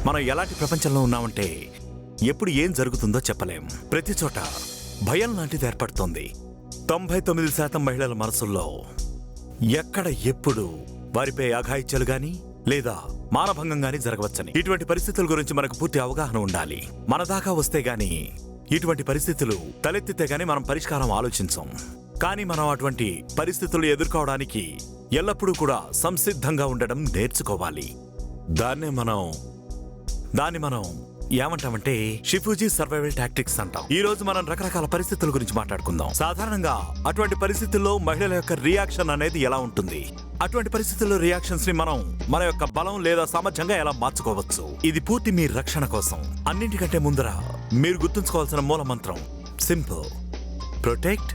మనం ఎలాంటి ప్రపంచంలో ఉన్నామంటే ఎప్పుడు ఏం జరుగుతుందో చెప్పలేం. ప్రతి చోట భయం లాంటిది ఏర్పడుతోంది. 99% మహిళల మనసుల్లో ఎక్కడ ఎప్పుడు వారిపై అఘాయిత్యాలు గాని లేదా మానభంగం గాని జరగవచ్చని. ఇటువంటి పరిస్థితుల గురించి మనకు పూర్తి అవగాహన ఉండాలి. మన దాకా వస్తే గాని, ఇటువంటి పరిస్థితులు తలెత్తితే గాని మనం పరిష్కారం ఆలోచించం. కానీ మనం అటువంటి పరిస్థితులు ఎదుర్కోవడానికి ఎల్లప్పుడూ కూడా సంసిద్ధంగా ఉండడం నేర్చుకోవాలి. దాన్ని మనం ఏమంటామంటే షిఫూజీ సర్వైవల్ టాక్టిక్స్ అంటాం. ఈ రోజు మనం రకరకాల పరిస్థితుల గురించి మాట్లాడుకుందాం. సాధారణంగా అటువంటి పరిస్థితుల్లో మహిళల యొక్క రియాక్షన్ అనేది ఎలా ఉంటుంది, అటువంటి పరిస్థితుల్లో రియాక్షన్స్ ని మనం మన యొక్క బలం లేదా సామర్థ్యంగా ఎలా మార్చుకోవచ్చు. ఇది పూర్తి మీ రక్షణ కోసం. అన్నింటికంటే ముందర మీరు గుర్తుంచుకోవాల్సిన మూల మంత్రం simple: protect,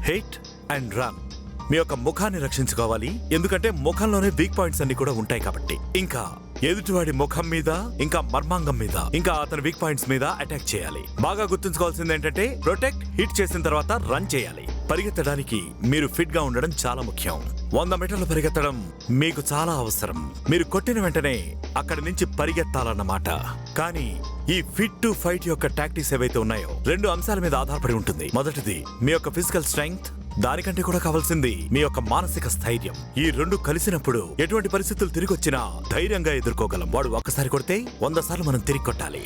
hit and run. మీ యొక్క ముఖాన్ని రక్షించుకోవాలి, ఎందుకంటే ముఖంలోనే వీక్ పాయింట్స్ అన్ని కూడా ఉంటాయి కాబట్టి. ఇంకా ఎదుటివాడి ముఖం మీద, ఇంకా మర్మాంగం మీద, ఇంకా అతని వీక్ పాయింట్స్ మీద అటాక్ చేయాలి. బాగా గుర్తుంచుకోవాల్సింది ఏంటంటే ప్రొటెక్ట్, హిట్ చేసిన తర్వాత రన్ చేయాలి. పరిగెత్తడానికి మీరు ఫిట్ గా ఉండడం చాలా ముఖ్యం. 100 మీటర్లు పరిగెత్తడం మీకు చాలా అవసరం. మీరు కొట్టిన వెంటనే అక్కడి నుంచి పరిగెత్తాలన్నమాట. కానీ ఈ ఫిట్ టు ఫైట్ యొక్క టాక్టిక్స్ ఏవైతే ఉన్నాయో 2 అంశాల మీద ఆధారపడి ఉంటుంది. మొదటిది మీ యొక్క ఫిజికల్ స్ట్రెంగ్త్, దానికంటే కూడా కావాల్సింది మీ యొక్క మానసిక స్థైర్యం. ఈ 2 కలిసినప్పుడు ఎటువంటి పరిస్థితులు తిరిగి వచ్చినా ధైర్యంగా ఎదుర్కోగలం. వాడు ఒక్కసారి కొడితే 100 సార్లు మనం తిరిగి కొట్టాలి.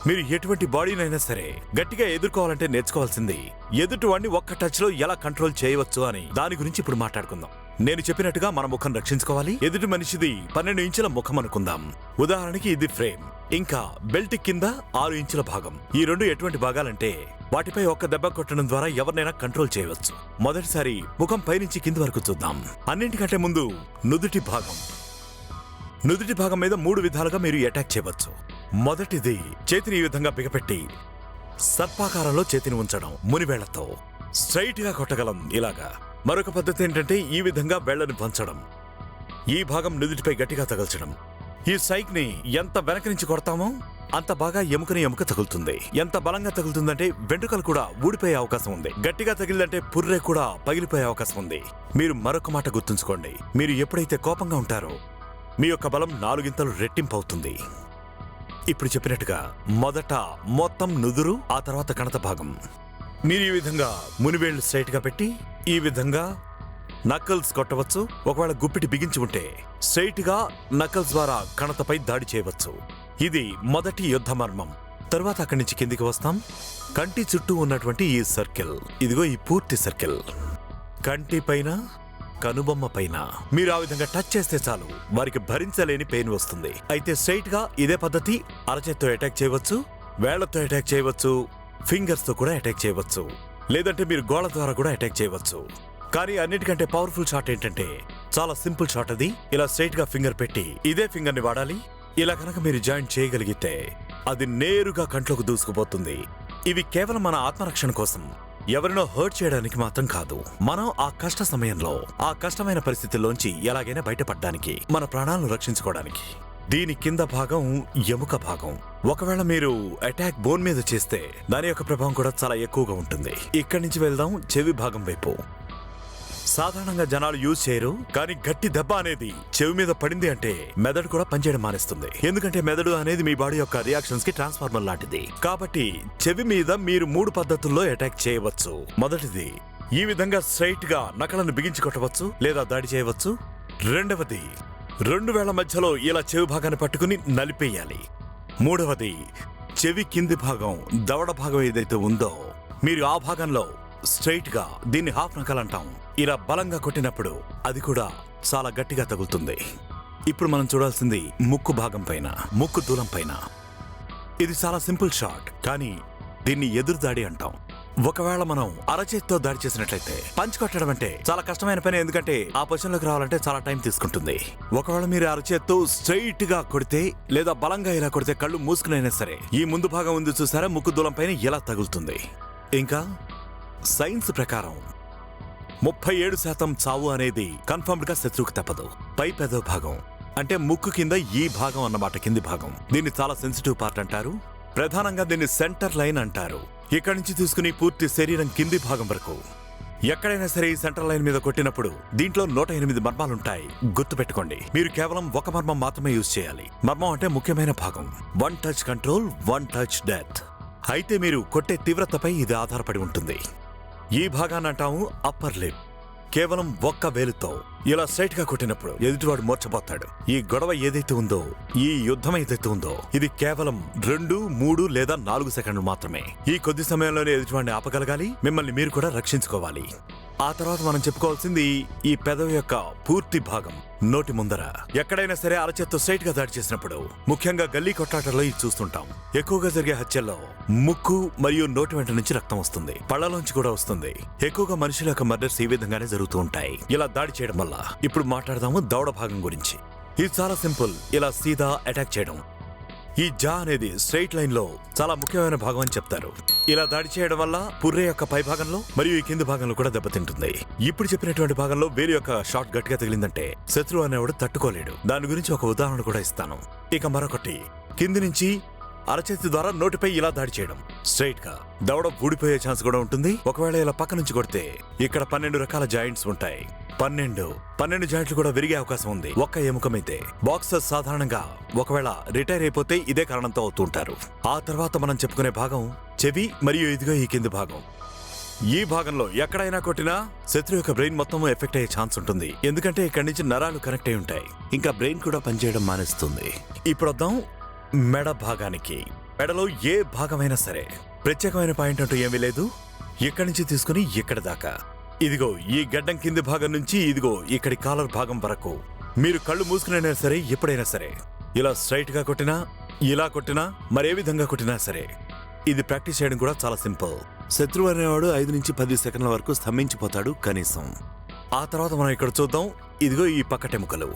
మీరు ఎటువంటి బాడీనైనా సరే గట్టిగా ఎదుర్కోవాలంటే నేర్చుకోవాల్సింది ఎదుటి వాడిని ఒక్క టచ్ లో ఎలా కంట్రోల్ చేయవచ్చు అని. దాని గురించి ఇప్పుడు మాట్లాడుకుందాం. నేను చెప్పినట్టుగా మన ముఖం రక్షించుకోవాలి. ఎదుటి మనిషిది 12 ఇంచుల ముఖం అనుకుందాం. ఉదాహరణకి ఇది ఫ్రేమ్, ఇంకా బెల్ట్ కింద 6 ఇంచుల భాగం. ఈ 2 ఎటువంటి భాగాలంటే వాటిపై ఒక్క దెబ్బ కొట్టడం ద్వారా ఎవరినైనా కంట్రోల్ చేయవచ్చు. మొదటిసారి ముఖం పైనుంచి కింది వరకు చూద్దాం. అన్నింటికంటే ముందు నుదుటి భాగం. నుదుటి భాగం మీద 3 విధాలుగా మీరు అటాక్ చేయవచ్చు. మొదటిది చేతిని ఈ విధంగా బిగపెట్టి సర్పాకారంలో చేతిని ఉంచడం. మునివేళ్లతో స్ట్రైట్ గా కొట్టగలం ఇలాగా. మరొక పద్ధతి ఏంటంటే ఈ విధంగా వేళ్లని వంచడం, ఈ భాగం నుదుటిపై గట్టిగా తగల్చడం. ఈ స్ట్రైక్ ని ఎంత వెనక నుంచి కొడతామో అంత బాగా ఎముక తగులుతుంది. ఎంత బలంగా తగులుతుందంటే వెంట్రుకలు కూడా ఊడిపోయే అవకాశం ఉంది. గట్టిగా తగిలిందంటే పుర్రె కూడా పగిలిపోయే అవకాశం ఉంది. మీరు మరొక మాట గుర్తుంచుకోండి, మీరు ఎప్పుడైతే కోపంగా ఉంటారో మీ యొక్క బలం 4 ఇంతలు రెట్టింపు అవుతుంది. ఇప్పుడు చెప్పినట్టుగా మొదట మొత్తం నుదురు, ఆ తర్వాత కణత భాగం. మీరు ఈ విధంగా మునివేళ్లు స్ట్రైట్ గా పెట్టి ఈ విధంగా నకల్స్ కొట్టవచ్చు. ఒకవేళ గుప్పిటి బిగించి ఉంటే స్ట్రైట్ గా నకల్స్ ద్వారా కణతపై దాడి చేయవచ్చు. ఇది మొదటి యుద్ధ మర్మం. తర్వాత అక్కడి నుంచి కిందికి వస్తాం. కంటి చుట్టూ ఉన్నటువంటి ఈ సర్కిల్, ఇదిగో ఈ పూర్తి సర్కిల్. కంటి పైన, కనుబొమ్మ పైన మీరు ఆ విధంగా టచ్ చేస్తే చాలు వారికి భరించలేని పెయిన్ వస్తుంది. అయితే స్ట్రైట్ గా ఇదే పద్ధతి అరచేత్తో అటాక్ చేయవచ్చు, వేళ్లతో అటాక్ చేయవచ్చు, ఫింగర్స్ తో కూడా అటాక్ చేయవచ్చు, లేదంటే మీరు గోళ్ళ ద్వారా కూడా అటాక్ చేయవచ్చు. కానీ అన్నిటికంటే పవర్ఫుల్ షాట్ ఏంటంటే చాలా సింపుల్ షాట్. అది ఇలా స్ట్రైట్ గా ఫింగర్ పెట్టి ఇదే ఫింగర్ ని వాడాలి. ఇలా కనుక మీరు జాయింట్ చేయగలిగితే అది నేరుగా కంట్లోకి దూసుకుపోతుంది. ఇవి కేవలం మన ఆత్మరక్షణ కోసం, ఎవరినో హర్ట్ చేయడానికి మాత్రం కాదు. మనం ఆ కష్ట సమయంలో, ఆ కష్టమైన పరిస్థితుల్లోంచి ఎలాగైనా బయటపడడానికి, మన ప్రాణాలను రక్షించుకోవడానికి. దీని కింద భాగం ఎముక భాగం. ఒకవేళ మీరు అటాక్ బోన్ మీద చేస్తే దాని యొక్క ప్రభావం కూడా చాలా ఎక్కువగా ఉంటుంది. ఇక్కడి నుంచి వెళ్దాం చెవి భాగం వైపు. సాధారణంగా జనాలు యూజ్ చేయరు, కానీ గట్టి దెబ్బ అనేది చెవి మీద పడింది అంటే మెదడు కూడా పనిచేయడం మానేస్తుంది. ఎందుకంటే మెదడు అనేది మీ బాడీ యొక్క రియాక్షన్స్ కి ట్రాన్స్ఫార్మర్ లాంటిది. కాబట్టి చెవి మీద మీరు 3 పద్ధతుల్లో అటాక్ చేయవచ్చు. మొదటిది ఈ విధంగా స్ట్రైట్ గా నకలను బిగించి కొట్టవచ్చు లేదా దాడి చేయవచ్చు. రెండవది 2 వేళ్ల మధ్యలో ఇలా చెవి భాగాన్ని పట్టుకుని నలిపేయాలి. మూడవది చెవి కింది భాగం, దవడ భాగం ఏదైతే ఉందో మీరు ఆ భాగంలో స్ట్రైట్ గా, దీన్ని హాఫ్ నకల్ అంటాం, ఇలా బలంగా కొట్టినప్పుడు అది కూడా చాలా గట్టిగా తగులుతుంది. ఇప్పుడు మనం చూడాల్సింది ముక్కు భాగం పైన, ముక్కు దూలం పైన. ఇది చాలా సింపుల్ షాట్, కానీ దీన్ని ఎదురు దాడి అంటాం. ఒకవేళ మనం అరచేత్తో దాడి చేసినట్లయితే, పంచ్ కొట్టడం అంటే చాలా కష్టమైన పని, ఎందుకంటే ఆ పొజిషన్లోకి రావాలంటే చాలా టైం తీసుకుంటుంది. ఒకవేళ మీరు అరచేత్తో స్ట్రైట్ గా కొడితే లేదా బలంగా ఇలా కొడితే కళ్ళు మూసుకునైనా సరే ఈ ముందు భాగం ఉంది చూసారా, ముక్కు దూలం పైన ఇలా తగులుతుంది. ఇంకా సైన్స్ ప్రకారం 37% చావు అనేది కన్ఫర్మ్డ్ గా శత్రువుకు తప్పదు. పై పెదవ భాగం అంటే ముక్కు కింద ఈ భాగం అన్నమాట, కింది భాగం. దీన్ని చాలా సెన్సిటివ్ పార్ట్ అంటారు. ప్రధానంగా దీన్ని సెంటర్ లైన్ అంటారు. ఇక్కడి నుంచి తీసుకుని పూర్తి శరీరం కింది భాగం వరకు ఎక్కడైనా సరే ఈ సెంట్రల్ లైన్ మీద కొట్టినప్పుడు దీంట్లో 108 మర్మాలుంటాయి. గుర్తుపెట్టుకోండి, మీరు కేవలం ఒక మర్మం మాత్రమే యూజ్ చేయాలి. మర్మం అంటే ముఖ్యమైన భాగం. 1 టచ్ కంట్రోల్, 1 టచ్ డెత్. అయితే మీరు కొట్టే తీవ్రతపై ఇది ఆధారపడి ఉంటుంది. ఈ భాగాన్ని అంటాము అప్పర్ లిప్. కేవలం ఒక్క వేలుతో ఇలా స్ట్రైట్ గా కొట్టినప్పుడు ఎదుటివాడు మూర్చపోతాడు. ఈ గొడవ ఏదైతే ఉందో, ఈ యుద్ధం ఏదైతే ఉందో, ఇది కేవలం 2, 3 లేదా 4 సెకండ్లు మాత్రమే. ఈ కొద్ది సమయంలోనే ఎదుటివాడిని ఆపగలగాలి, మిమ్మల్ని మీరు కూడా రక్షించుకోవాలి. ఆ తర్వాత మనం చెప్పుకోవాల్సింది ఈ పెదవి యొక్క పూర్తి భాగం, నోటి ముందర. ఎక్కడైనా సరే అరచేత్తో స్ట్రైట్ గా దాడి చేసినప్పుడు, ముఖ్యంగా గల్లీ కొట్లాటల్లో ఇది చూస్తుంటాం. ఎక్కువగా జరిగే హత్యల్లో ముక్కు మరియు నోటి వెంట నుంచి రక్తం వస్తుంది, పళ్ళలోంచి కూడా వస్తుంది. ఎక్కువగా మనుషుల యొక్క మర్డర్స్ ఈ విధంగానే జరుగుతూ ఉంటాయి ఇలా దాడి చేయడం వల్ల. ఇప్పుడు మాట్లాడదాము దవడ భాగం గురించి. ఇది చాలా సింపుల్, ఇలా సీదా అటాక్ చేయడం. ఈ జా అనేది స్ట్రైట్ లైన్ లో చాలా ముఖ్యమైన భాగం అని చెప్తారు. ఇలా దాడి చేయడం వల్ల పుర్రె యొక్క పై భాగంలో మరియు ఈ కింది భాగంలో కూడా దెబ్బతింటుంది. ఇప్పుడు చెప్పినటువంటి భాగంలో వేలు యొక్క షాట్ గట్టిగా తగిలిందంటే శత్రువు అనేవాడు తట్టుకోలేడు. దాని గురించి ఒక ఉదాహరణ కూడా ఇస్తాను. ఇక మరొకటి, కింది నుంచి అరచేతి ద్వారా నోటిపై ఇలా దాడి చేయడం స్ట్రైట్ గా. దవడ ఊడిపోయే ఛాన్స్ కూడా ఉంటుంది. ఒకవేళ ఇలా పక్క నుంచి కొడితే ఇక్కడ 12 రకాల జాయింట్స్ ఉంటాయి. 12 జాయింట్లు కూడా విరిగే అవకాశం ఉంది ఒక్క ఎముకమైతే. బాక్సర్స్ సాధారణంగా ఒకవేళ రిటైర్ అయిపోతే ఇదే కారణంతో అవుతుంటారు. ఆ తర్వాత మనం చెప్పుకునే భాగం చెవి మరియు ఇదిగో ఈ కింది భాగం. ఈ భాగంలో ఎక్కడైనా కొట్టినా శత్రువు యొక్క బ్రెయిన్ మొత్తం ఎఫెక్ట్ అయ్యే ఛాన్స్ ఉంటుంది. ఎందుకంటే ఇక్కడి నుంచి నరాలు కనెక్ట్ అయి ఉంటాయి, ఇంకా బ్రెయిన్ కూడా పనిచేయడం మానేస్తుంది. ఇప్పుడు వద్దాం మెడ భాగానికి. మెడలో ఏ భాగమైనా సరే ప్రత్యేకమైన పాయింట్ అంటూ ఏమీ లేదు. ఇక్కడి నుంచి తీసుకుని ఇక్కడ దాకా, ఇదిగో ఈ గడ్డం కింది భాగం నుంచి ఇదిగో ఇక్కడి కాలర్ భాగం వరకు మీరు కళ్ళు మూసుకునైనా సరే, ఎప్పుడైనా సరే ఇలా స్ట్రైట్ గా కొట్టినా, ఇలా కొట్టినా, మరే విధంగా కొట్టినా సరే ఇది ప్రాక్టీస్ చేయడం కూడా చాలా సింపుల్. శత్రువు అనేవాడు 5 నుంచి 10 సెకండ్ల వరకు స్తంభించిపోతాడు కనీసం. ఆ తర్వాత మనం ఇక్కడ చూద్దాం, ఇదిగో ఈ పక్కటెముకలు.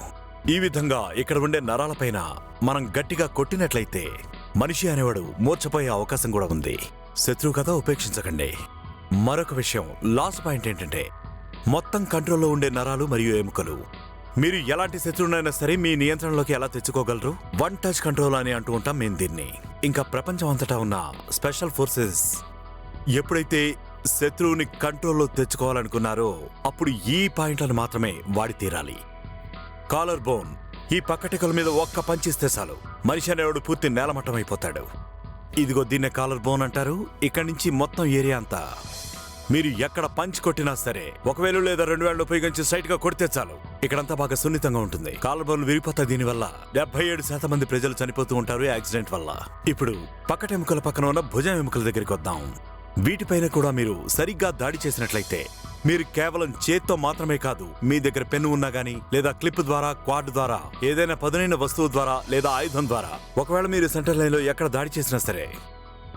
ఈ విధంగా ఇక్కడ ఉండే నరాలపైన మనం గట్టిగా కొట్టినట్లయితే మనిషి అనేవాడు మూర్ఛపోయే అవకాశం కూడా ఉంది. శత్రువు కథ ఉపేక్షించకండి. మరొక విషయం, లాస్ట్ పాయింట్ ఏంటంటే మొత్తం కంట్రోల్లో ఉండే నరాలు మరియు ఎముకలు. మీరు ఎలాంటి శత్రువునైనా సరే మీ నియంత్రణలోకి ఎలా తెచ్చుకోగలరు? 1 టచ్ కంట్రోల్ అని అంటూ ఉంటాం మేము దీన్ని. ఇంకా ప్రపంచం అంతటా ఉన్న స్పెషల్ ఫోర్సెస్ ఎప్పుడైతే శత్రువుని కంట్రోల్లో తెచ్చుకోవాలనుకున్నారో అప్పుడు ఈ పాయింట్లను మాత్రమే వాడి తీరాలి. కాలర్ బోన్, ఈ పక్కటికల మీద ఒక్క పంచిస్తే చాలు మనిషి అనేవాడు పూర్తి నేలమట్టం అయిపోతాడు. ఇదిగో దీన్నే కాలర్ బోన్ అంటారు. ఇక్కడి నుంచి మొత్తం ఏరియా అంతా మీరు ఎక్కడ పంచ్ కొట్టినా సరే, 1000 లేదా 2000 ఉపయోగించి స్ట్రైట్ గా కొడితే చాలు ఇక్కడంతా బాగా సున్నితంగా ఉంటుంది. కాలర్ బోన్ విరిగిపోతాయి. దీనివల్ల 77% మంది ప్రజలు చనిపోతూ ఉంటారు యాక్సిడెంట్ వల్ల. ఇప్పుడు పక్కటెముకల పక్కన ఉన్న భుజం ఎముకల దగ్గరికి వద్దాం. వీటిపైన కూడా మీరు సరిగ్గా దాడి చేసినట్లయితే మీరు కేవలం చేత్తో మాత్రమే కాదు, మీ దగ్గర పెన్ను ఉన్నా గానీ, లేదా క్లిప్ ద్వారా, క్వాడ్ ద్వారా, ఏదైనా పదునైన వస్తువు ద్వారా లేదా ఆయుధం ద్వారా, ఒకవేళ మీరు సెంటర్ లైన్ లో ఎక్కడ దాడి చేసినా సరే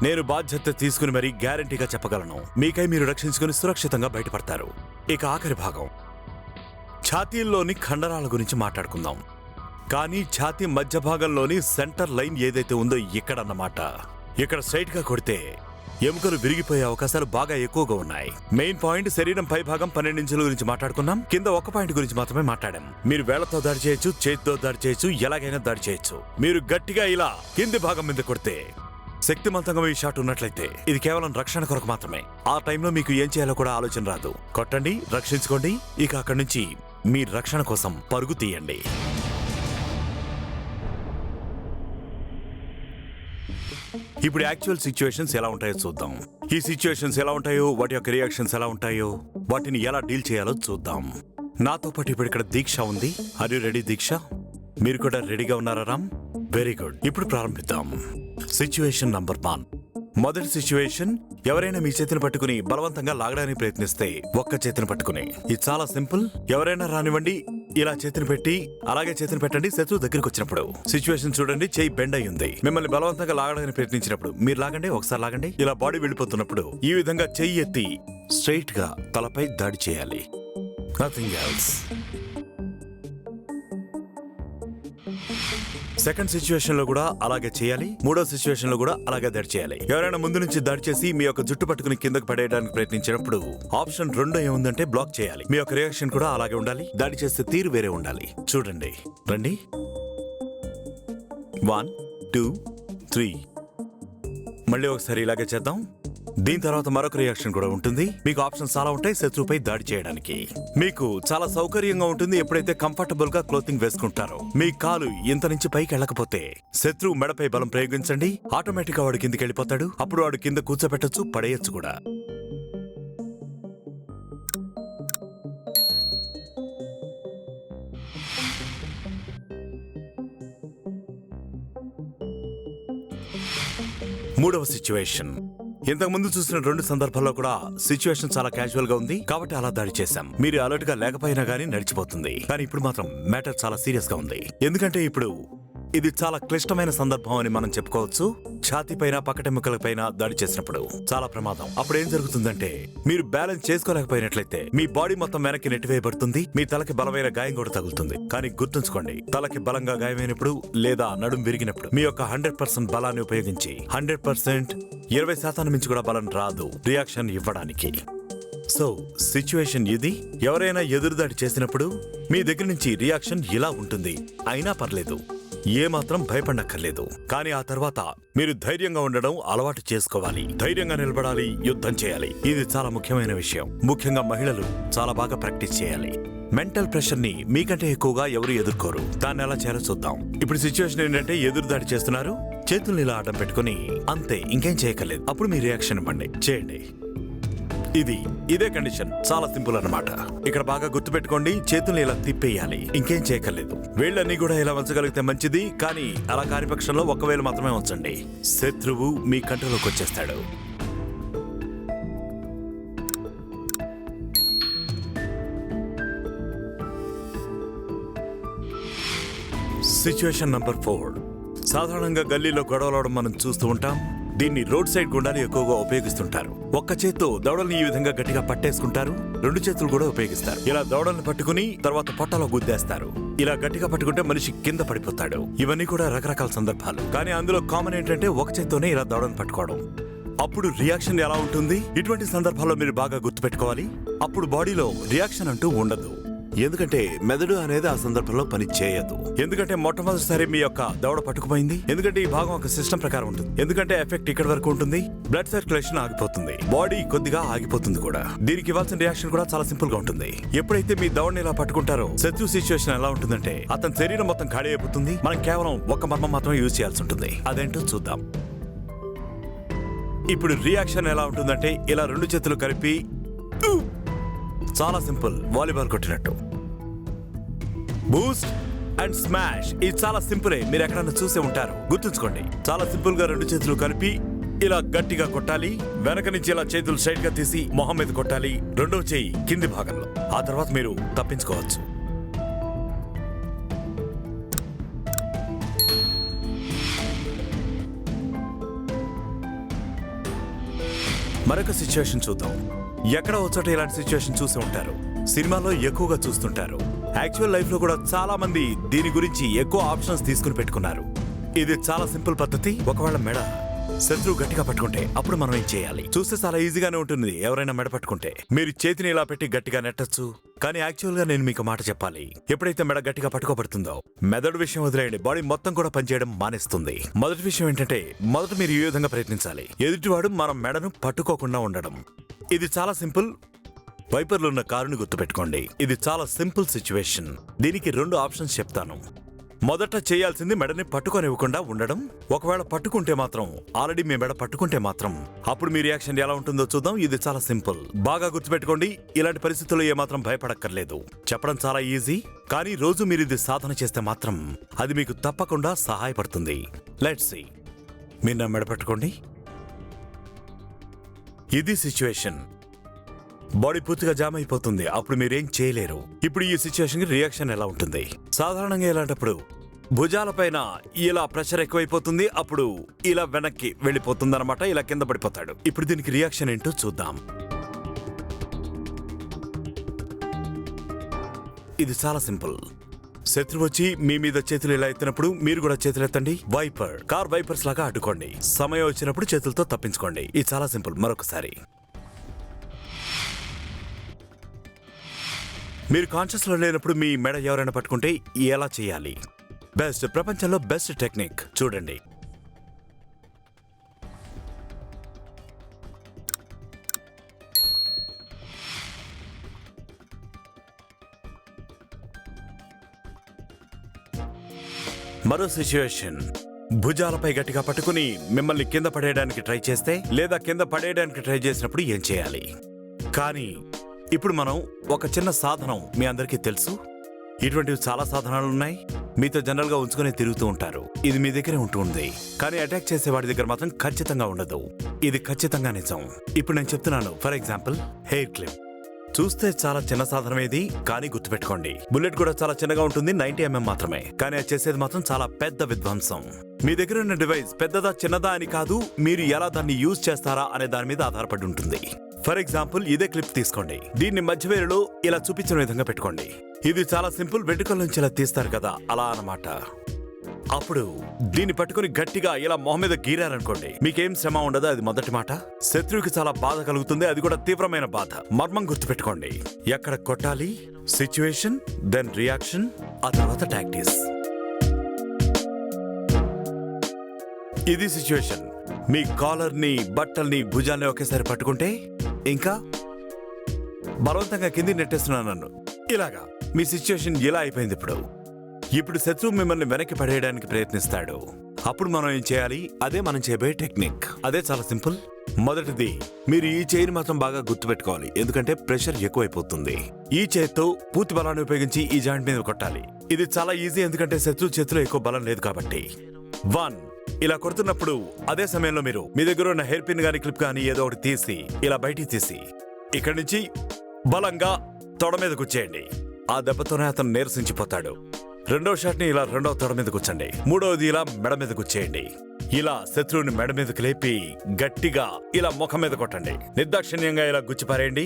నేను బాధ్యత తీసుకుని మరీ గ్యారంటీగా చెప్పగలను, మీకై మీరు రక్షించుకుని సురక్షితంగా బయటపడతారు. ఇక ఆఖరి భాగం, ఛాతీల్లోని కండరాల గురించి మాట్లాడుకుందాం. కానీ ఛాతీ మధ్య భాగంలోని సెంటర్ లైన్ ఏదైతే ఉందో ఇక్కడన్నమాట. ఇక్కడ స్ట్రైట్ గా కొడితే ఎముకలు విరిగిపోయే అవకాశాలు బాగా ఎక్కువగా ఉన్నాయి. మెయిన్ పాయింట్ శరీరం పై భాగం 12 ఇంచుల గురించి మాట్లాడుకున్నాం. కింద ఒక పాయింట్ గురించి మాత్రమే మాట్లాడాం. మీరు వేళ్లతో దాడి చేయొచ్చు, చేతితో దాడి చేయొచ్చు, ఎలాగైనా దాడి చేయొచ్చు. మీరు గట్టిగా ఇలా కింది భాగం మీద కొడితే, శక్తివంతంగా ఈ షాట్ ఉన్నట్లయితే ఇది కేవలం రక్షణ కొరకు మాత్రమే. ఆ టైంలో మీకు ఏం చేయాలో కూడా ఆలోచన రాదు. కొట్టండి, రక్షించుకోండి, ఇక అక్కడి నుంచి మీ రక్షణ కోసం పరుగు తీయండి. ఇప్పుడు యాక్చువల్ సిచ్యువేషన్స్ ఎలా ఉంటాయో చూద్దాం. ఈ సిచ్యువేషన్స్ ఎలా ఉంటాయో, వాటి యొక్క రియాక్షన్స్ ఎలా ఉంటాయో, వాటిని ఎలా డీల్ చేయాలో చూద్దాం. నాతో పాటు ఇప్పుడు ఇక్కడ దీక్ష ఉంది. Are you ready Diksha? మీరు కూడా రెడీగా ఉన్నారా రామ్? Very good. ఇప్పుడు ప్రారంభిద్దాం. Situation number 1. మొదటి సిచ్యువేషన్, ఎవరైనా మీ చేతిని పట్టుకుని బలవంతంగా లాగడానికి ప్రయత్నిస్తే ఒక్క చేతిని పట్టుకుని. ఇది చాలా సింపుల్. ఎవరైనా రానివ్వండి, ఇలా చేతిని పెట్టి అలాగే చేతిని పెట్టండి. శత్రువు దగ్గరికి వచ్చినప్పుడు సిచ్యువేషన్ చూడండి, చేయి బెండ్ అయి ఉంది. మిమ్మల్ని బలవంతంగా లాగడానికి ప్రయత్నించినప్పుడు మీరు లాగండి, ఒకసారి లాగండి. ఇలా బాడీ వెళ్ళిపోతున్నప్పుడు ఈ విధంగా చెయ్యి ఎత్తి స్ట్రైట్ గా తలపై దాడి చేయాలి. Nothing else. సెకండ్ సిచ్యువేషన్ లో కూడా అలాగే చేయాలి. మూడో సిచ్యువేషన్ లో కూడా అలాగే దాడి చేయాలి. ఎవరైనా ముందు నుంచి దాడి చేసి మీ యొక్క జుట్టు పట్టుకుని కిందకు పడేయడానికి ప్రయత్నించినప్పుడు ఆప్షన్ 2 ఏముందంటే బ్లాక్ చేయాలి. మీ యొక్క రియాక్షన్ కూడా అలాగే ఉండాలి. దాడి చేస్తే తీరు వేరే ఉండాలి. చూడండి, రండి. 1 2 3. మళ్ళీ ఒకసారి ఇలాగే చేద్దాం. దీని తర్వాత మరొక రియాక్షన్ కూడా ఉంటుంది. మీకు ఆప్షన్స్ చాలా ఉంటాయి శత్రువుపై దాడి చేయడానికి. మీకు చాలా సౌకర్యంగా ఉంటుంది ఎప్పుడైతే కంఫర్టబుల్ గా క్లోతింగ్ వేసుకుంటారో. మీ కాలు ఇంత నుంచి పైకి వెళ్ళకపోతే శత్రువు మెడపై బలం ప్రయోగించండి, ఆటోమేటిక్ గా వాడు కిందికి వెళ్ళిపోతాడు. అప్పుడు వాడు కింద కూర్చోబెట్టొచ్చు, పడేయచ్చు కూడా. మూడవ సిచ్యువేషన్. ఇంతకు ముందు చూసిన 2 సందర్భాల్లో కూడా సిచ్యువేషన్ చాలా క్యాజువల్ గా ఉంది కాబట్టి అలా దాడి చేశాం. మీరు అలర్ట్ గా లేకపోయినా గానీ నడిచిపోతుంది. కానీ ఇప్పుడు మాత్రం మ్యాటర్ చాలా సీరియస్ గా ఉంది. ఎందుకంటే ఇప్పుడు ఇది చాలా క్లిష్టమైన సందర్భం అని మనం చెప్పుకోవచ్చు. ఛాతీ పైన పక్కటెముకల పైన దాడి చేసినప్పుడు చాలా ప్రమాదం. అప్పుడు ఏం జరుగుతుందంటే మీరు బ్యాలెన్స్ చేసుకోలేకపోయినట్లయితే మీ బాడీ మొత్తం వెనక్కి నెట్టివేయబడుతుంది. మీ తలకి బలమైన గాయం కూడా తగులుతుంది. కానీ గుర్తుంచుకోండి, తలకి బలంగా గాయమైనప్పుడు లేదా నడుం విరిగినప్పుడు మీ యొక్క 100% బలాన్ని ఉపయోగించి 100% 20% మించి కూడా బలం రాదు రియాక్షన్ ఇవ్వడానికి. సో సిచ్యువేషన్ ఇది. ఎవరైనా ఎదురుదాడి చేసినప్పుడు మీ దగ్గర నుంచి రియాక్షన్ ఇలా ఉంటుంది. అయినా పర్లేదు, ఏమాత్రం భయపడక్కర్లేదు. కానీ ఆ తర్వాత మీరు ధైర్యంగా ఉండడం అలవాటు చేసుకోవాలి. ధైర్యంగా నిలబడాలి, యుద్ధం చేయాలి. ఇది చాలా ముఖ్యమైన విషయం. ముఖ్యంగా మహిళలు చాలా బాగా ప్రాక్టీస్ చేయాలి. మెంటల్ ప్రెషర్ ని మీకంటే ఎక్కువగా ఎవరు ఎదుర్కోరు. దాన్ని ఎలా చేయాలో చూద్దాం. ఇప్పుడు సిచ్యువేషన్ ఏంటంటే ఎదురుదాడి చేస్తున్నారు, చేతుల్ని ఇలా అడ్డం పెట్టుకుని అంతే, ఇంకేం చేయక్కర్లేదు. అప్పుడు మీ రియాక్షన్ ఇవ్వండి, చేయండి. ఇదే కండిషన్. చాలా సింపుల్ అన్నమాట. ఇక్కడ బాగా గుర్తుపెట్టుకోండి, చేతుల్ని ఇలా తిప్పేయాలి, ఇంకేం చేయక్కర్లేదు. వేళ్ళన్నీ కూడా ఇలా ఉంచగలిగితే మంచిది. కానీ అలా కాని పక్షంలో ఒక వేలు మాత్రమే ఉంచండి. శత్రువు మీ కంట్రోల్లోకి వచ్చేస్తాడు. Situation number 4. సాధారణంగా గల్లీలో గొడవలవడం మనం చూస్తూ ఉంటాం. దీన్ని రోడ్ సైడ్ గుండాలు ఎక్కువగా ఉపయోగిస్తుంటారు. ఒక్క చేత్తో దవడల్ని ఈ విధంగా గట్టిగా పట్టేసుకుంటారు, 2 చేతులు కూడా ఉపయోగిస్తారు. ఇలా దవడల్ని పట్టుకుని తర్వాత పొట్టలో గుద్దేస్తారు. ఇలా గట్టిగా పట్టుకుంటే మనిషి కింద పడిపోతాడు. ఇవన్నీ కూడా రకరకాల సందర్భాలు. కానీ అందులో కామన్ ఏంటంటే ఒక చేత్తోనే ఇలా దవడని పట్టుకోవడం. అప్పుడు రియాక్షన్ ఎలా ఉంటుంది? ఇటువంటి సందర్భాల్లో మీరు బాగా గుర్తుపెట్టుకోవాలి, అప్పుడు బాడీలో రియాక్షన్ అంటూ ఉండదు. ఎందుకంటే మెదడు అనేది ఆ సందర్భంలో పని చేయదు. ఎందుకంటే మొట్టమొదటిసారి మీ యొక్క దవడ పట్టుకుపోయింది. ఎందుకంటే ఈ భాగం ఒక సిస్టమ్ ప్రకారం ఉంటుంది. ఎందుకంటే ఎఫెక్ట్ ఇక్కడ వరకు ఉంటుంది. బ్లడ్ సర్క్యులేషన్ ఆగిపోతుంది, బాడీ కొద్దిగా ఆగిపోతుంది కూడా. దీనికి ఇవ్వాల్సిన రియాక్షన్ కూడా చాలా సింపుల్ గా ఉంటుంది. ఎప్పుడైతే మీ దవడని ఇలా పట్టుకుంటారో శత్రు సిచ్యువేషన్ ఎలా ఉంటుందంటే అతని శరీరం మొత్తం ఖాళీ అయిపోతుంది. మనం కేవలం ఒక మర్మం మాత్రమే యూజ్ చేయాల్సి ఉంటుంది. అదేంటో చూద్దాం. ఇప్పుడు రియాక్షన్ ఎలా ఉంటుందంటే ఇలా 2 చేతులు కలిపి చాలా సింపుల్, వాలీబాల్ కొట్టినట్టు. బూస్ట్ అండ్ స్మాష్, ఇది చాలా సింపులే. మీరు ఎక్కడన్నా చూసే ఉంటారు. గుర్తుంచుకోండి, చాలా సింపుల్ గా 2 చేతులు కలిపి ఇలా గట్టిగా కొట్టాలి. వెనక నుంచి ఇలా చేతులు స్ట్రైట్ గా తీసి మొహం మీద కొట్టాలి, 2వ చేయి కింది భాగంలో. ఆ తర్వాత మీరు తప్పించుకోవచ్చు. మరొక సిచ్యువేషన్ చూద్దాం. ఎక్కడ వచ్చాటో ఇలాంటి సిచ్యువేషన్ చూసి ఉంటారు. సినిమాలో ఎక్కువగా చూస్తుంటారు. యాక్చువల్ లైఫ్ లో కూడా చాలా మంది దీని గురించి ఎక్కువ ఆప్షన్స్ తీసుకుని పెట్టుకున్నారు. ఇది చాలా సింపుల్ పద్ధతి. ఒకవేళ మెడ శత్రువు గట్టిగా పట్టుకుంటే అప్పుడు మనం ఏం చేయాలి? చూస్తే చాలా ఈజీగానే ఉంటుంది. ఎవరైనా మెడ పట్టుకుంటే మీరు చేతిని ఇలా పెట్టి గట్టిగా నెట్టచ్చు. కానీ యాక్చువల్ గా నేను మీకు మాట చెప్పాలి, ఎప్పుడైతే మెడ గట్టిగా పట్టుకోబడుతుందో మెదడు విషయం వదిలేయండి, బాడీ మొత్తం కూడా పనిచేయడం మానేస్తుంది. మొదటి విషయం ఏంటంటే మొదట మీరు ఈ విధంగా ప్రయత్నించాలి. ఎదుటివాడు మన మెడను పట్టుకోకుండా ఉండడం. ఇది చాలా సింపుల్. వైపర్లున్న కారుని గుర్తుపెట్టుకోండి. ఇది చాలా సింపుల్ సిచ్యువేషన్. దీనికి 2 ఆప్షన్స్ చెప్తాను. మొదట చేయాల్సింది మెడని పట్టుకొనివ్వకుండా ఉండడం. ఒకవేళ పట్టుకుంటే మాత్రం, ఆల్రెడీ మీ మెడ పట్టుకుంటే మాత్రం అప్పుడు మీ రియాక్షన్ ఎలా ఉంటుందో చూద్దాం. ఇది చాలా సింపుల్, బాగా గుర్తుపెట్టుకోండి. ఇలాంటి పరిస్థితుల్లో ఏమాత్రం భయపడక్కర్లేదు. చెప్పడం చాలా ఈజీ, కానీ రోజు మీరు ఇది సాధన చేస్తే మాత్రం అది మీకు తప్పకుండా సహాయపడుతుంది. Let's see. మీరు నా మెడ పట్టుకోండి. ఇది సిచ్యువేషన్. బాడీ పూర్తిగా జామ్ అయిపోతుంది. అప్పుడు మీరేం చేయలేరు. ఇప్పుడు ఈ సిచ్యువేషన్ కి రియాక్షన్ ఎలా ఉంటుంది? సాధారణంగా ఇలాంటప్పుడు భుజాలపైన ఇలా ప్రెషర్ ఎక్కువైపోతుంది. అప్పుడు ఇలా వెనక్కి వెళ్ళిపోతుంది అనమాట. ఇలా కింద పడిపోతాడు. ఇప్పుడు దీనికి రియాక్షన్ ఏంటో చూద్దాం. ఇది చాలా సింపుల్. శత్రువు వచ్చి మీ మీద చేతులు ఇలా ఎత్తినప్పుడు మీరు కూడా చేతులు ఎత్తండి. వైపర్, కార్ వైపర్స్ లాగా అడ్డుకోండి. సమయం వచ్చినప్పుడు చేతులతో తప్పించుకోండి. ఇది చాలా సింపుల్. మరొకసారి. మీరు కాన్షియస్ లో లేనప్పుడు మీ మెడ ఎవరైనా పట్టుకుంటే ఎలా చేయాలి? బెస్ట్, ప్రపంచంలో బెస్ట్ టెక్నిక్ చూడండి. మరో సిచ్యువేషన్, భుజాలపై గట్టిగా పట్టుకుని మిమ్మల్ని కింద పడేయడానికి ట్రై చేస్తే లేదా కింద పడేయడానికి ట్రై చేసినప్పుడు ఏం చేయాలి? కానీ ఇప్పుడు మనం ఒక చిన్న సాధనం మీ అందరికీ తెలుసు. ఇటువంటివి చాలా సాధనాలు ఉన్నాయి, మీతో జనరల్ గా ఉంచుకునే తిరుగుతూ ఉంటారు. ఇది మీ దగ్గరే ఉంటుంది, కానీ అటాక్ చేసే వాడి దగ్గర మాత్రం ఖచ్చితంగా ఉండదు. ఇది ఖచ్చితంగా నిజం. ఇప్పుడు నేను చెప్తున్నాను. For example, hair clip. చూస్తే చాలా చిన్న సాధనం ఇది, కానీ గుర్తుపెట్టుకోండి, బుల్లెట్ కూడా చాలా చిన్నగా ఉంటుంది, 90 mm మాత్రమే. కానీ అది చేసేది మాత్రం చాలా పెద్ద విధ్వంసం. మీ దగ్గర ఉన్న డివైస్ పెద్దదా చిన్నదా అని కాదు, మీరు ఎలా దాన్ని యూజ్ చేస్తారా అనే దాని మీద ఆధారపడి ఉంటుంది. ఫర్ ఎగ్జాంపుల్, ఇదే క్లిప్ తీసుకోండి. దీన్ని మధ్యవేరులో ఇలా చూపించిన విధంగా పెట్టుకోండి. ఇది చాలా సింపుల్, వెంట్రుకల నుంచి ఇలా తీస్తారు కదా, అలా అన్నమాట. అప్పుడు దీన్ని పట్టుకుని గట్టిగా ఇలా మొహం మీద గీరారనుకోండి, మీకేం శ్రమ ఉండదు. అది మొదటి మాట. శత్రువుకి చాలా బాధ కలుగుతుంది, అది కూడా తీవ్రమైన బాధ. మర్మం గుర్తుపెట్టుకోండి, ఎక్కడ కొట్టాలి, సిచ్యువేషన్, దెన్ రియాక్షన్, ఆ తర్వాత టాక్టిక్స్. ఇది సిచ్యువేషన్. మీ కాలర్ ని, బట్టల్ని, భుజాల్ని ఒకేసారి పట్టుకుంటే, ఇంకా బలవంతంగా కింది నెట్టేస్తున్నాను నన్ను. ఇలాగా మీ సిచ్యువేషన్ ఇలా అయిపోయింది. ఇప్పుడు శత్రువు మిమ్మల్ని వెనక్కి పడేయడానికి ప్రయత్నిస్తాడు. అప్పుడు మనం ఏం చేయాలి? అదే మనం చేయబోయే టెక్నిక్. అదే చాలా సింపుల్. మొదటిది, మీరు ఈ చేయిని మాత్రం బాగా గుర్తుపెట్టుకోవాలి, ఎందుకంటే ప్రెషర్ ఎక్కువైపోతుంది. ఈ చేత్తో పూర్తి బలాన్ని ఉపయోగించి ఈ జాయింట్ మీద కొట్టాలి. ఇది చాలా ఈజీ, ఎందుకంటే శత్రువు చేతిలో ఎక్కువ బలం లేదు కాబట్టి. 1 ఇలా కొడుతున్నప్పుడు అదే సమయంలో మీరు మీ దగ్గర ఉన్న హెయిర్ పిన్ గానీ క్లిప్ గానీ ఏదో ఒకటి తీసి ఇలా బయటికి తీసి ఇక్కడి నుంచి బలంగా తొడ మీద కూర్చేయండి. ఆ దెబ్బతోనే అతను నీరసించిపోతాడు. రెండో షాట్ ని ఇలా రెండో తొడ మీద కూర్చోండి. మూడవది ఇలా మెడ మీద కూర్చేయండి. ఇలా శత్రువుని మెడ మీదకి లేపి గట్టిగా ఇలా ముఖం మీద కొట్టండి. నిర్దాక్షిణ్యంగా ఇలా గుచ్చిపారేయండి.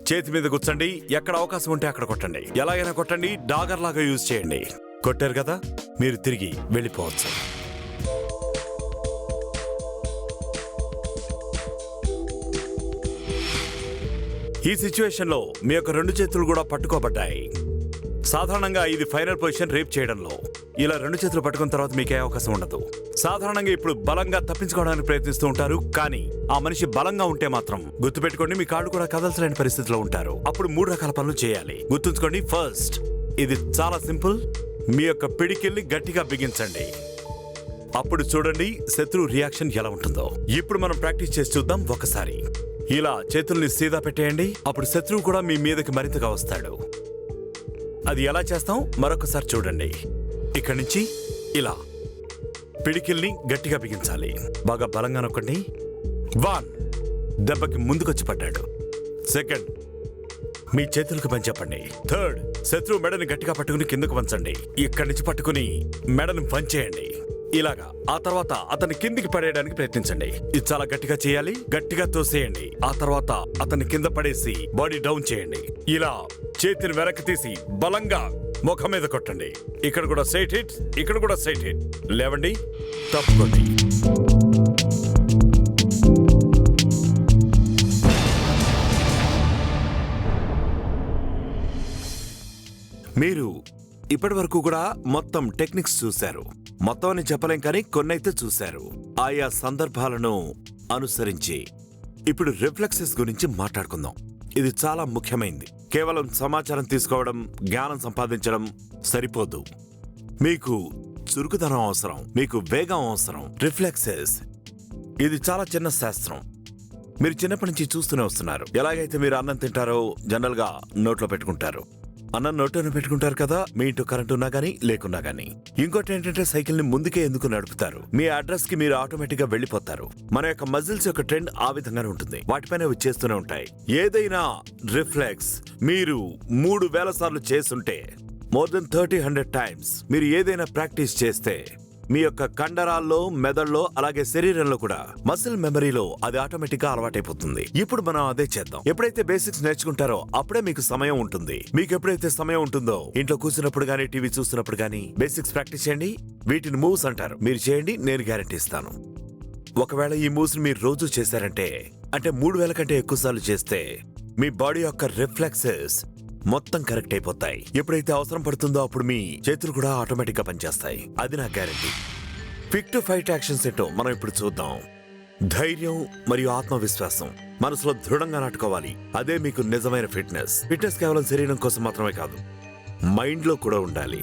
చేతి మీద కూర్చోండి. ఎక్కడ అవకాశం ఉంటే అక్కడ కొట్టండి. ఎలాగైనా కొట్టండి. డాగర్ లాగా యూజ్ చేయండి. కొట్టారు కదా, మీరు తిరిగి వెళ్ళిపోవచ్చు. ఈ సిచ్యువేషన్ లో మీ యొక్క 2 చేతులు కూడా పట్టుకోబడ్డాయి. సాధారణంగా ఇది ఫైనల్ పొజిషన్ రేప్ చేయడంలో. ఇలా 2 చేతులు పట్టుకున్న తర్వాత మీకే అవకాశం ఉండదు. సాధారణంగా ఇప్పుడు బలంగా తప్పించుకోవడానికి ప్రయత్నిస్తూ ఉంటారు, కానీ ఆ మనిషి బలంగా ఉంటే మాత్రం గుర్తుపెట్టుకోండి, మీ కాళ్ళు కూడా కదల్చలేని పరిస్థితిలో ఉంటారు. అప్పుడు 3 రకాల పనులు చేయాలి. గుర్తుంచుకోండి. ఫస్ట్, ఇది చాలా సింపుల్, మీ యొక్క పిడికిల్ని గట్టిగా బిగించండి. అప్పుడు చూడండి శత్రువు రియాక్షన్ ఎలా ఉంటుందో. ఇప్పుడు మనం ప్రాక్టీస్ చేసి చూద్దాం. ఒకసారి ఇలా చేతుల్ని సీదా పెట్టేయండి. అప్పుడు శత్రువు కూడా మీ మీదకి మరింతగా వస్తాడు. అది ఎలా చేస్తాం మరొకసారి చూడండి. ఇక్కడి నుంచి ఇలా పిడికిల్ని గట్టిగా బిగించాలి. బాగా బలంగా నొక్కండి. 1 దెబ్బకి ముందుకొచ్చి పడ్డాడు. సెకండ్, మీ చేతులకు పని చెప్పండి. థర్డ్, శత్రువు మెడని గట్టిగా పట్టుకుని కిందకు వంచండి. ఇక్కడి నుంచి పట్టుకుని మెడని వంచేయండి ఇలాగా. ఆ తర్వాత అతన్ని కిందికి పడేయడానికి ప్రయత్నించండి. ఇది చాలా గట్టిగా చేయాలి. గట్టిగా తోసేయండి. ఆ తర్వాత అతన్ని కింద పడేసి బాడీ డౌన్ చేయండి. ఇలా చేతిని వెనక్కి తీసి బలంగా ముఖం మీద కొట్టండి. ఇక్కడ కూడా స్ట్రైట్ హిట్, ఇక్కడ కూడా స్ట్రైట్ హిట్. లేవండి, తప్పుకోండి. మీరు ఇప్పటి వరకు కూడా మొత్తం టెక్నిక్స్ చూశారు. మొత్తం అని చెప్పలేం, కానీ కొన్నైతే చూశారు. ఆయా సందర్భాలను అనుసరించి ఇప్పుడు రిఫ్లెక్సెస్ గురించి మాట్లాడుకుందాం. ఇది చాలా ముఖ్యమైనది. కేవలం సమాచారం తీసుకోవడం, జ్ఞానం సంపాదించడం సరిపోదు. మీకు చురుకుదనం అవసరం, మీకు వేగం అవసరం. రిఫ్లెక్సెస్ ఇది చాలా చిన్న శాస్త్రం. మీరు చిన్నప్పటి నుంచి చూస్తూనే వస్తున్నారు. ఎలాగైతే మీరు అన్నం తింటారో జనరల్ గా నోట్లో పెట్టుకుంటారు. అన్నం నోట్లోనే పెట్టుకుంటారు కదా, మీ ఇంట్లో కరెంట్ ఉన్నా గానీ లేకున్నా గానీ. ఇంకోటి ఏంటంటే సైకిల్ ని ముందుకే ఎందుకు నడుపుతారు? మీ అడ్రస్ కి మీరు ఆటోమేటిక్ గా వెళ్ళిపోతారు. మన యొక్క మజిల్స్ యొక్క ట్రెండ్ ఆ విధంగానే ఉంటుంది. వాటిపైన వచ్చేస్తూనే ఉంటాయి. ఏదైనా రిఫ్లెక్స్ మీరు 3000 సార్లు చేస్తుంటే, మోర్ దెన్ 30-100 టైమ్స్ మీరు ఏదైనా ప్రాక్టీస్ చేస్తే మీ యొక్క కండరాల్లో, మెదడులో, అలాగే శరీరంలో కూడా మసిల్ మెమరీలో అది ఆటోమేటిక్ గా అలవాటైపోతుంది. ఇప్పుడు మనం అదే చేద్దాం. ఎప్పుడైతే బేసిక్స్ నేర్చుకుంటారో అప్పుడే మీకు సమయం ఉంటుంది. మీకు ఎప్పుడైతే సమయం ఉంటుందో, ఇంట్లో కూర్చున్నప్పుడు గానీ, టీవీ చూస్తున్నప్పుడు గానీ బేసిక్స్ ప్రాక్టీస్ చేయండి. వీటిని మూవ్స్ అంటారు. మీరు చేయండి, నేను గ్యారెంటీ ఇస్తాను. ఒకవేళ ఈ మూవ్స్ మీరు రోజు చేశారంటే, అంటే 3000 కంటే ఎక్కువ సార్లు చేస్తే, మీ బాడీ యొక్క రిఫ్లెక్సెస్ మొత్తం కరెక్ట్ అయిపోతాయి. ఎప్పుడైతే అవసరం పడుతుందో అప్పుడు మీ చేతులు కూడా ఆటోమేటిక్ గా పనిచేస్తాయి. అది నా guarantee. Fit to fight actions ఏంటో మనం ఇప్పుడు చూద్దాం. ధైర్యం మరియు ఆత్మవిశ్వాసం మనసులో దృఢంగా నాటుకోవాలి. అదే మీకు నిజమైన ఫిట్నెస్. ఫిట్నెస్ కేవలం శరీరం కోసం మాత్రమే కాదు, మైండ్ లో కూడా ఉండాలి.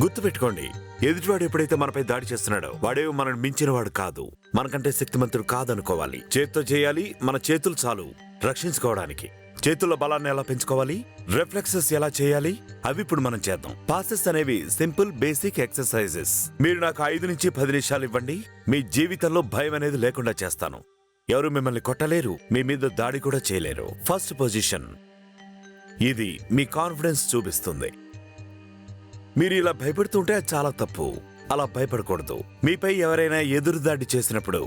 గుర్తుపెట్టుకోండి, ఎదుటివాడు ఎప్పుడైతే మనపై దాడి చేస్తున్నాడో వాడేమో మనల్ని మించినవాడు కాదు, మనకంటే శక్తిమంతుడు కాదనుకోవాలి. చేత్తో చేయాలి, మన చేతులు చాలు రక్షించుకోవడానికి. చేతుల్లో బలాన్ని ఎలా పెంచుకోవాలి, రిఫ్లెక్సెస్ ఎలా చేయాలి, అవి ఇప్పుడు మనం చేద్దాం. పాసెస్ అనేవి సింపుల్ బేసిక్ ఎక్సర్సైజెస్. మీరు నాకు 5 నుంచి 10 నిమిషాలు ఇవ్వండి, మీ జీవితంలో భయం అనేది లేకుండా చేస్తాను. ఎవరు మిమ్మల్ని కొట్టలేరు, మీ మీద దాడి కూడా చేయలేరు. First position. ఇది మీ కాన్ఫిడెన్స్ చూపిస్తుంది. మీరు ఇలా భయపడుతుంటే అది చాలా తప్పు. అలా భయపడకూడదు. మీపై ఎవరైనా ఎదురుదాడి చేసినప్పుడు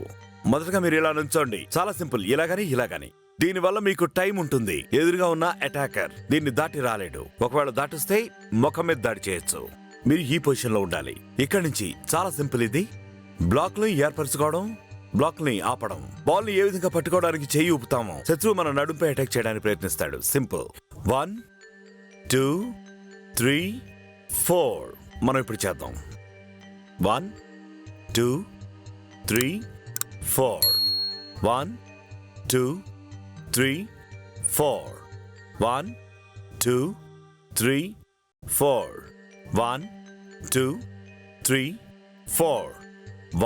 మొదటగా మీరు ఇలా నుంచోండి. చాలా సింపుల్, ఇలాగని ఇలాగని. దీనివల్ల మీకు టైం ఉంటుంది. ఎదురుగా ఉన్న అటాకర్ దీన్ని దాటి రాలేడు. ఒకవేళ దాటిస్తే ముఖం మీద దాడి చేయొచ్చు. మీరు ఈ పొజిషన్ లో ఉండాలి. ఇక్కడి నుంచి చాలా సింపుల్. ఇది బ్లాక్ ని ఏర్పరచుకోవడం, బ్లాక్ ని ఆపడం. బాల్ ని ఏ విధంగా పట్టుకోవడానికి చెయ్యి ఊపుతామో శత్రువు మన నడుంపై అటాక్ చేయడానికి ప్రయత్నిస్తాడు. సింపుల్. 1 2 3 4. మనం ఇప్పుడు చేద్దాం. 1 2 3 4. 1 2 3 4. 1 2 3 4. 1 2 3 4.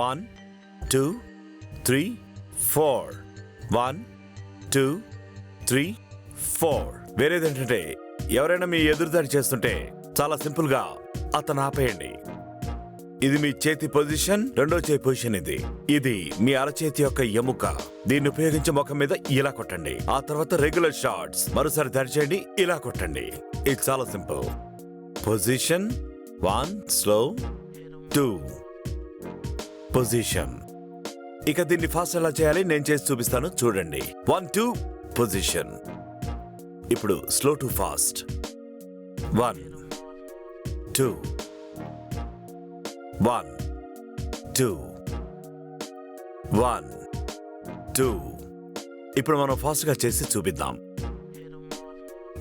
1 2 3 4. 1 2 3 4. వేరేదేంటంటే ఎవరైనా మీ ఎదురుదాడి చేస్తుంటే చాలా సింపుల్ గా అతను ఆపేయండి. ఇది మీ చేతి పొజిషన్. రెండో చేయి పొజిషన్ ఇది. ఇది మీ అరచేతి యొక్క ఎముక. దీన్ని ఉపయోగించి ముఖం మీద ఇలా కొట్టండి. ఆ తర్వాత రెగ్యులర్ షాట్స్. మరోసారి దాడి చేయండి, ఇలా కొట్టండి. ఇది చాలా సింపుల్. Position 1 slow 2 position. ఇక దీన్ని ఫాస్ట్ ఎలా చేయాలి నేను చేసి చూపిస్తాను, చూడండి. 1 2 పొజిషన్. ఇప్పుడు స్లో టు ఫాస్ట్. 1 2 1 2 1 2. ఇప్పుడు మనం ఫాస్ట్ గా చేసి చూపిద్దాం.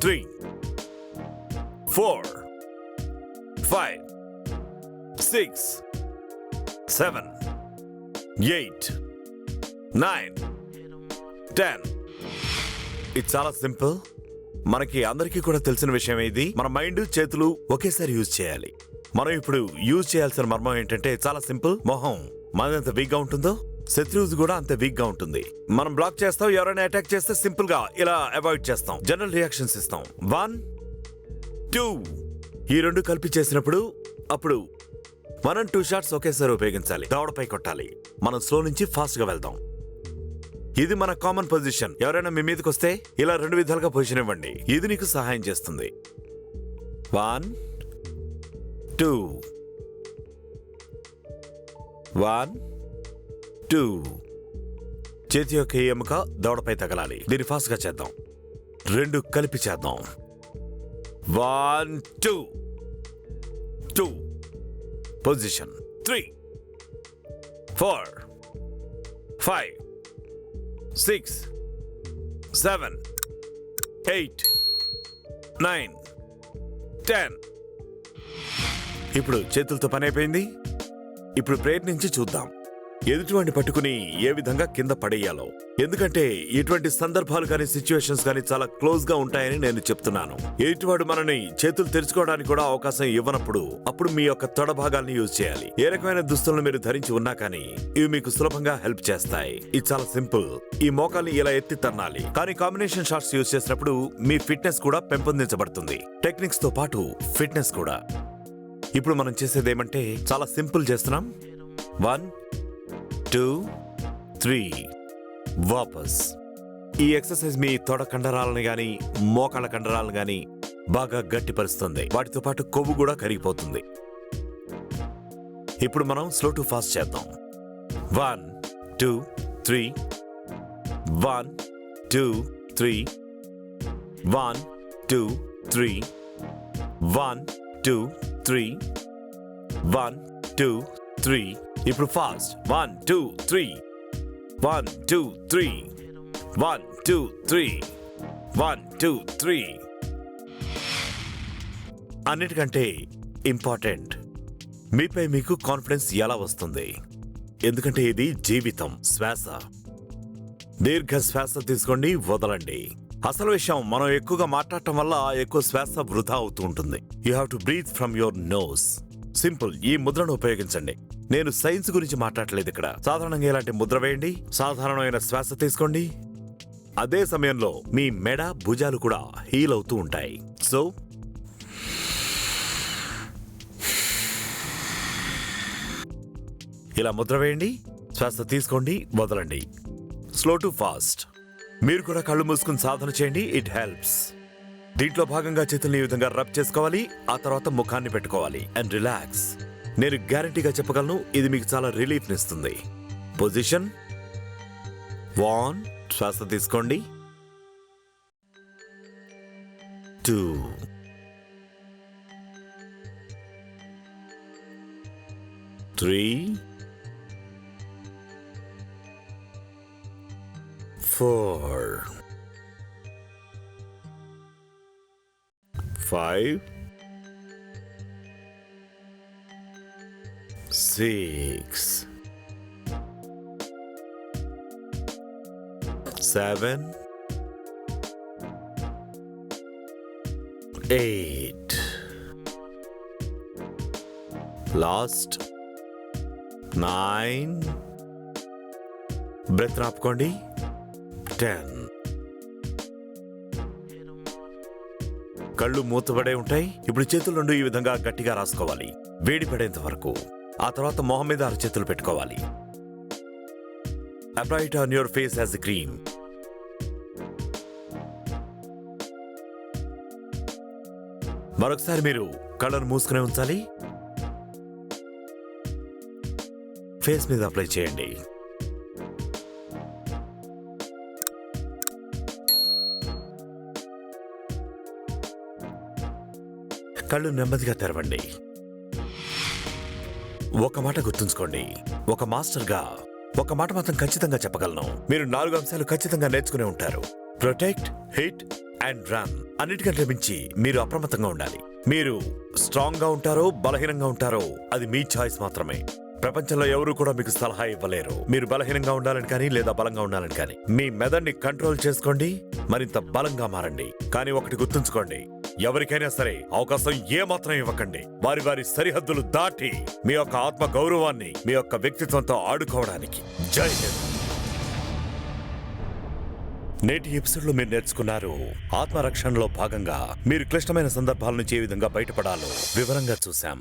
3 4 5 6 7 8 9 10. ఇది చాలా సింపుల్. మనకి అందరికీ కూడా తెలిసిన విషయం ఇది. మన మైండ్ చేతులు ఒకేసారి యూజ్ చేయాలి. మనం ఇప్పుడు యూజ్ చేయాల్సిన మర్మం ఏంటంటే చాలా సింపుల్. మొహం మనది ఎంత వీక్ గా ఉంటుందో శత్రువు కూడా అంత వీక్ గా ఉంటుంది. మనం బ్లాక్ చేస్తాం, ఎవరైనా అటాక్ చేస్తే సింపుల్ గా ఇలా అవాయిడ్ చేస్తాం, జనరల్ రియాక్షన్స్ ఇస్తాం. 1 2 ఈ రెండు కలిపి చేసినప్పుడు అప్పుడు 1 and 2 షాట్స్ ఒకేసారి ఉపయోగించాలి. దవడపై కొట్టాలి. మనం స్లో నుంచి ఫాస్ట్ గా వెళ్దాం. ఇది మన కామన్ పొజిషన్. ఎవరైనా మీ మీదకి వస్తే ఇలా 2 విధాలుగా పొజిషన్ ఇవ్వండి. ఇది నీకు సహాయం చేస్తుంది. 1 2 1 2. చేతి యొక్క ఎముక దవడపై తగలాలి. దీన్ని ఫాస్ట్ గా చేద్దాం. 2 కలిపి చేద్దాం. 1 2 2 పొజిషన్. 3 4 5 6 7 8 9 10. ఇప్పుడు చేతులతో పని అయిపోయింది. ఇప్పుడు ప్రయత్నించి చూద్దాం ఎదుటివాడిని పట్టుకుని ఏ విధంగా కింద పడేయాలో. ఎందుకంటే ఇటువంటి సందర్భాలు కానీ సిచ్యువేషన్స్ కానీ చాలా క్లోజ్ గా ఉంటాయని నేను చెప్తున్నాను. ఎదుటివాడు మనని చేతులు తెరుచుకోవడానికి కూడా అవకాశం ఇవ్వనప్పుడు అప్పుడు మీ యొక్క తొడ భాగాల్ని యూజ్ చేయాలి. ఏ రకమైన దుస్తులను మీరు ధరించి ఉన్నా కానీ ఇవి మీకు సులభంగా హెల్ప్ చేస్తాయి. ఇది చాలా సింపుల్. ఈ మోకాల్ని ఇలా ఎత్తి తన్నాలి. కానీ కాంబినేషన్ షాట్స్ యూజ్ చేసినప్పుడు మీ ఫిట్నెస్ కూడా పెంపొందించబడుతుంది. టెక్నిక్స్ తో పాటు ఫిట్నెస్ కూడా. ఇప్పుడు మనం చేసేది ఏమంటే చాలా సింపుల్ చేస్తున్నాం. 1 2 3 వాపస్. ఈ ఎక్సర్సైజ్ మీ తొడ కండరాలను గాని మోకాళ్ళ కండరాలను గాని బాగా గట్టిపరుస్తుంది. వాటితో పాటు కొవ్వు కూడా కరిగిపోతుంది. ఇప్పుడు మనం స్లో టు ఫాస్ట్ చేద్దాం. 1 2 3 1 2 3 1 2 3 1 2 3 1 2 3. ఇప్పుడు ఫాస్ట్. 1 2 3 1 2 3 1 2 3 1 2 3. అన్నిటికంటే ఇంపార్టెంట్ మీపై మీకు కాన్ఫిడెన్స్ ఎలా వస్తుంది. ఎందుకంటే ఇది జీవితం. శ్వాస. దీర్ఘ శ్వాస తీసుకోండి, వదలండి. అసలు విషయం మనం ఎక్కువగా మాట్లాడటం వల్ల ఎక్కువ శ్వాస వృధా అవుతూ ఉంటుంది. You have to breathe from your nose. Simple. ఈ ముద్రను ఉపయోగించండి. నేను సైన్స్ గురించి మాట్లాడలేదు ఇక్కడ. సాధారణంగా ఇలాంటి ముద్ర వేయండి. సాధారణమైన శ్వాస తీసుకోండి. అదే సమయంలో మీ మెడ, భుజాలు కూడా హీల్ అవుతూ ఉంటాయి. సో ఇలా ముద్ర వేయండి. శ్వాస తీసుకోండి, వదలండి. Slow to fast. మీరు కూడా కళ్ళు మూసుకుని సాధన చేయండి. It helps. దీంట్లో భాగంగా చేతుల్ని ఈ విధంగా రబ్ చేసుకోవాలి. ఆ తర్వాత ముఖాన్ని పెట్టుకోవాలి అండ్ రిలాక్స్. నేను గ్యారంటీగా చెప్పగలను, ఇది మీకు చాలా రిలీఫ్ నిస్తుంది. పొజిషన్ 1. శ్వాస తీసుకోండి. 2. 3. 4. 5. 6. 7. 8. Last 9. బ్రెత్ ఆపుకోండి. 10. కళ్ళు మూతపడే ఉంటాయి. ఇప్పుడు చేతుల నుండి ఈ విధంగా గట్టిగా రాసుకోవాలి, వేడి పడేంత వరకు. ఆ తర్వాత మొహం మీద అరచేతులు పెట్టుకోవాలి. Apply it on your face as a cream. మరొకసారి మీరు కళ్ళను మూసుకునే ఉంచాలి. ఫేస్ మీద అప్లై చేయండి. కళ్ళు నెమ్మదిగా తెరవండి. ఒక మాట గుర్తుంచుకోండి, ఒక మాస్టర్గా ఒక మాట మాత్రం ఖచ్చితంగా చెప్పగలను. మీరు 4 అంశాలు ఖచ్చితంగా నేర్చుకునే ఉంటారు. Protect, hit and run. అన్నిటికంటే మించి మీరు అప్రమత్తంగా ఉండాలి. మీరు స్ట్రాంగ్ గా ఉంటారో బలహీనంగా ఉంటారో అది మీ ఛాయిస్ మాత్రమే. ప్రపంచంలో ఎవరు కూడా మీకు సలహా ఇవ్వలేరు. మీరు బలహీనంగా ఉండాలని కానీ లేదా బలంగా ఉండాలని కానీ. మీ మెదడుని కంట్రోల్ చేసుకోండి, మరింత బలంగా మారండి. కానీ ఒకటి గుర్తుంచుకోండి, ఎవరికైనా సరే అవకాశం ఏమాత్రం ఇవ్వకండి. వారి వారి సరిహద్దులు దాటి మీ యొక్క ఆత్మ గౌరవాన్ని, మీ యొక్క వ్యక్తిత్వంతో ఆడుకోవడానికి. జై హింద్. నేటి ఎపిసోడ్లో మీరు నేర్చుకున్నారు, ఆత్మరక్షణలో భాగంగా మీరు క్లిష్టమైన సందర్భాల నుంచి ఏ విధంగా బయటపడాలో వివరంగా చూశాం.